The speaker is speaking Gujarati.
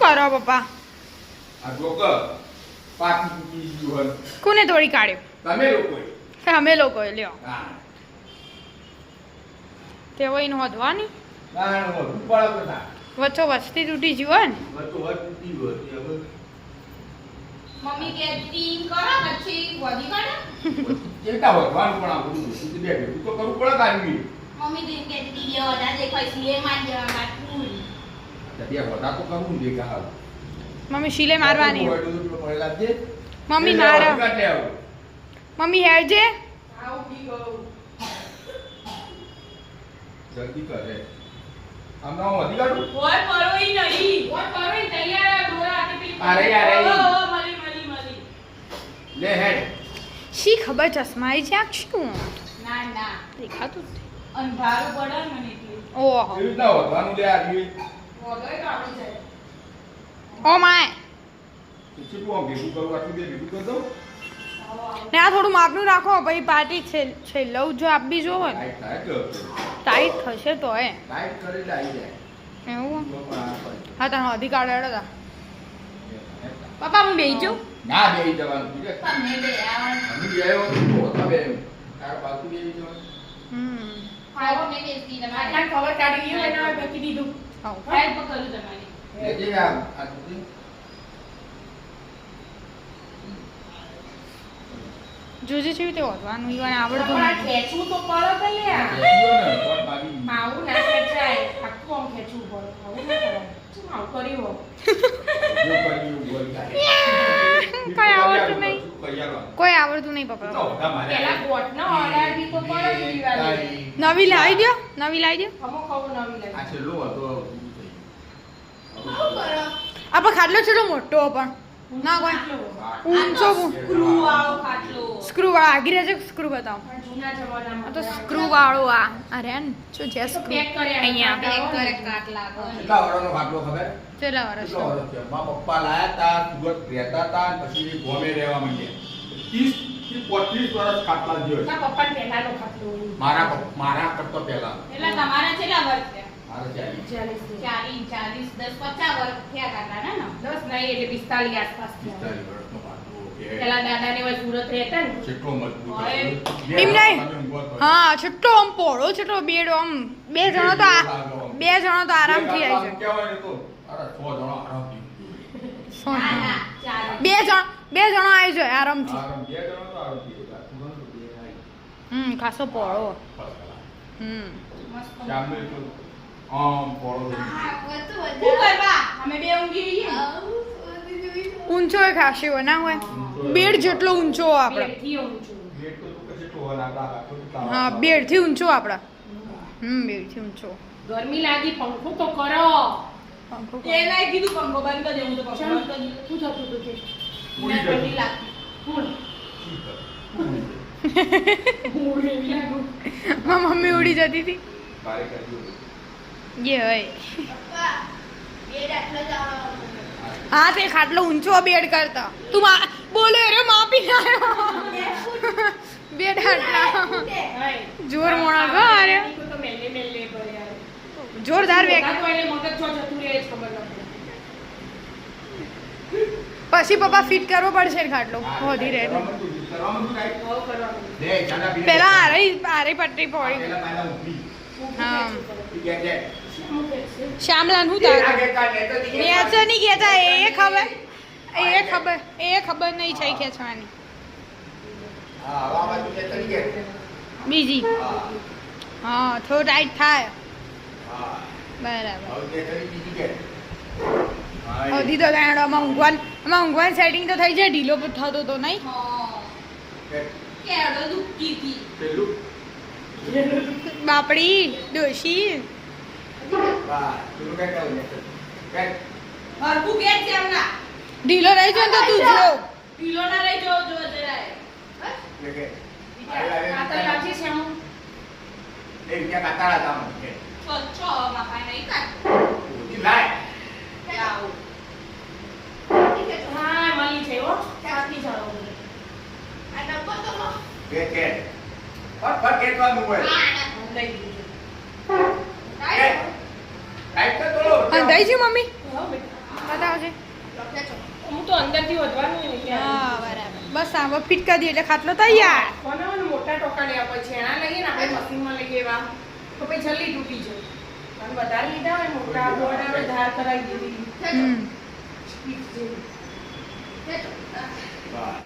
કરો પપ્પા? આ જોક પાકી તૂટી ગયું હોય. કોને તોડી કાઢ્યો? તમે લોકોએ. અમે લોકોએ લ્યો. હા. તે હોય ને હોદવાની ના ના રૂપાળા બધા. વચ્ચો વચથી તૂટી ગયું હોય ને. વચ્ચો વચ તૂટી ગયો છે હવે. મમ્મી કે ટીમ કરો પછી વધી કાઢો. કેટલા વધવાનું પણ આ બધું તું બે ભેગું તો કરવું પડે કાઢવી. મમ્મી ટીમ કે ટીમ ઓડા દેખાય છે એ માન જવા ફૂલ. બે વધા તો કરવું દે કા હાલ. મમ્મી શીલે મારવાની. પહેલા દે. મમ્મી મારો. મમ્મી હેરજે. આવ કી ગો. જલ્દી કરે. આમ ના વધી કાઢું. ઓય પરોઈ નહીં. ઓય પરોઈ તૈયાર ડોરા આટે પેલી. અરે યાર, અરે. મલી મલી મલી. લે હેડ. શી ખબર ચશ્માઈ છે આ શું ના ના દેખાતું જ અંધારું પડે મને એટલે. ઓહો એવી રીતના વધવાનું લે આવી. વગર તો આવી જાય. ઓ માય શું તું આમ ભેગું કરું આટલું બે ભેગું કરી દઉં. ને આ થોડું માપનું રાખો પછી પાર્ટી છે લઉં જો આપી જો હોય ટાઈટ થાય કે ટાઈટ થશે તો હે ટાઈટ કરેલા આવી જાય. એવું તો પણ આ પડે. હા તને અધિકાર હતા પપ્પા હું બેસી જાઉં ના બેહી જવાનું ઠીક છે. તમને બે આવણ. અમે બેહ્યો તો હતા બે. તાર બાજુ બેહી જવાનું. હમ આવો ને બેસી તમારે. આટલા ખબર કાઢી ગયું એને હવે મૂકી દીધું. આવ. હેલ્પ કરું તમારી. લેજે આ દૂધી. જોજે છે તે હોદવાનું ઈવાને આવડતું પણ આ નથી ખેંચવું તો પડે કે લે આ. બેહી ગયો ને તો બાકી. આવું ના ખેંચાય. આખું આમ ખેંચવું પડે. આવું ના કરાય. શું આવું કર્યું હો? જો કર્યું બોલ થાય. કઈ આવડતું નહીં શું કરી આલવાનું? કોઈ આવડતું નહીં તો પપ્પા બધા મારે પેલા ગોટનો ઓર્ડર બી તો પડે ને દિવાળી. નવી લાવી દો નવી લાવી દો અમુક ખવું નવી આ લાગી. છેલ્લો હતો શું કરો? આપણે ખાટલો છેટલો મોટો પણ ના કોઈ ઊંચો સ્ક્રૂ વાળો ખાટલો. સ્ક્રૂ વાળો આગી રહેશે સ્ક્રૂ બતાવો પણ જૂના જમાનામાં આ તો સ્ક્રૂ વાળો આ રે ને શું છે તો સ્ક્રૂ પેક કર્યા અહીંયા પેક કરે કાટલા પર. કેટલા વર્ષનો ખાટલો ખબર? કેટલા વર્ષ કેટલો વર્ષ થયો? મારા પપ્પા લાયા તા સુરત રહેતા તા ને પછી ગોમે રહેવા માંડ્યા 30 થી 35 વર્ષ ખાટલા જેવો. તારા પપ્પાને પહેલાનો ખાટલો હોય. મારા કરતા પહેલા એટલે તમારા કેટલા વર્ષ થયા? મારા ચાલી 40. 40, 10, 50 વર્ષ થયા કાકાના ને? 10 નહીં એટલે 45 આસપાસ થયા. 45 વર્ષનો ખાટલો કે પેલા દાદા ને સુરત રહેતા ને. કેટલો મજબૂત ઓય. હતો. એમ નહીં. તમે ઊંઘો તો. હા છેટલો આમ પોળો છેટલો બેડ આમ બે જણો તો આરામથી આવી જાય કહેવાય ને તો અરે 6 જણો આરામથી ના ના 40. બે જણો આવી જાય આરામથી આરામ 2 જણો તો આરામથી હતા. સુગંધ તો બે આવી. ખાસો પોળો ફર્સ્ટ ક્લાસ. મસ્ત. જામે તો આમ પોળો થઈ ગયો. હા, વધુ શું વધારે. કરવા? અમે બે ઊંઘી રહીએ ને. આવું વધી ગયું. ઊંચો એ ખાસી હોય ના હોય બેડ જેટલો ઊંચો આપણે બેડથી ઊંચું. ગેટ તો તું કશે ટોહર આપડા રાખો તો તારા હા બેડથી ઊંચો આપણા બેડથી ઊંચો ગરમી લાગી પંખો તો કરો. પંખો એ નહીં કીધું પંખો બંધ કરી દે, હું તો પંખો ચાલ. બંધ કરી દઉં. શું થતું હતું તે? ઉડી મને ઠંડી જતું. લાગતી. કોણ? ઉડી હું એવી લાગુ. મારી મમ્મી ઉડી જતી હતી બારે કાઢ્યું. જે હોય પપ્પા, બેડ આટલો જ આવવાનો. હા તે ખાટલો ઊંચો બેડ કરતા તું બોલે રે માપી આવ્યો બેડ આટલા હાય. જોર મોણા ગો અરે નીકળું તો મેલે મેલે કરે યાર. જોરદાર વેગ ભેગા તો એને મગજ છો જતું રહે જ ખબર ન પડે. પછી પપ્પા ફિટ કરવો પડશે ને ખાટલો હા, વધી રહે કરવામાં તું કાંઈ? આવું કરવાનું. લે, ચાના પીને પેલા જા. આરે પટ્ટી આ પડી પેલા માયના ઊભી. હા. ઈ કે છે, શું કહેશે? શ્યામલાલ હું "એ તાર આ ખેંચા, ને તો ઈ ખેંચા." નેચર નહીં કહેતા એ ખબર નહીં છે ખેંચવાની હા, હવે આ બાજુ ખેંચા ઈ ખેંચ. બીજી હા, હા થોડું ટાઈટ થાય હા. બરાબર હવે ખેંચા ઈ બીજી ખેંચ. હા, એ. હજી તો આમાં ઊંઘવાનું સેટિંગ તો થઈ જાય ઢીલો પણ થતો તો નહીં હા. ખેંચ. કેળો દુખતી હતી. પેલું. બાપડી ડોશી બસ, પેલું ખેંચાવું ને. ખેંચ. હરખું ઘેર છે હમણાં. ઢીલો રહી જાય ને તો તું જો ઢીલો ના રહી જો જરાય. બસ. લે, ખેંચ. કાતર લાગશે છે આમ. એ ક્યાં કાતાળા હતા આમાં. ખેંચ. છો બાપા નહીં કાઢ. ઊંધી લાય. આવું. હા મળી છે હો. સાથી જાઓ. આ ડબ્બો તો લો. ખેંચ, ખેંચ. ફટ ખેંચવાનું હોય. લઈ દીધું. ખેંચ. ટાઈટ કર થોડો. અંધાઈ છે મમ્મી હો બેટા. બતાવજે હું તો અંદરથી વધવાનું ને ત્યાં હા બરાબર બસ આમ ફિટ કરી દઈએ એટલે ખાટલો તૈયાર બનાવવાનું મોટા ટોકા લેવા પછી છેણા લઈએ ને આપણે મશીનમાં લઈએ એવા તો પછી જલ્દી તૂટી જાય અને વધારે લીધા હોય મોટા બોર્ડ આપણે ધાર કરાવી દીધી હમ સ્પીડ જેવી બસ.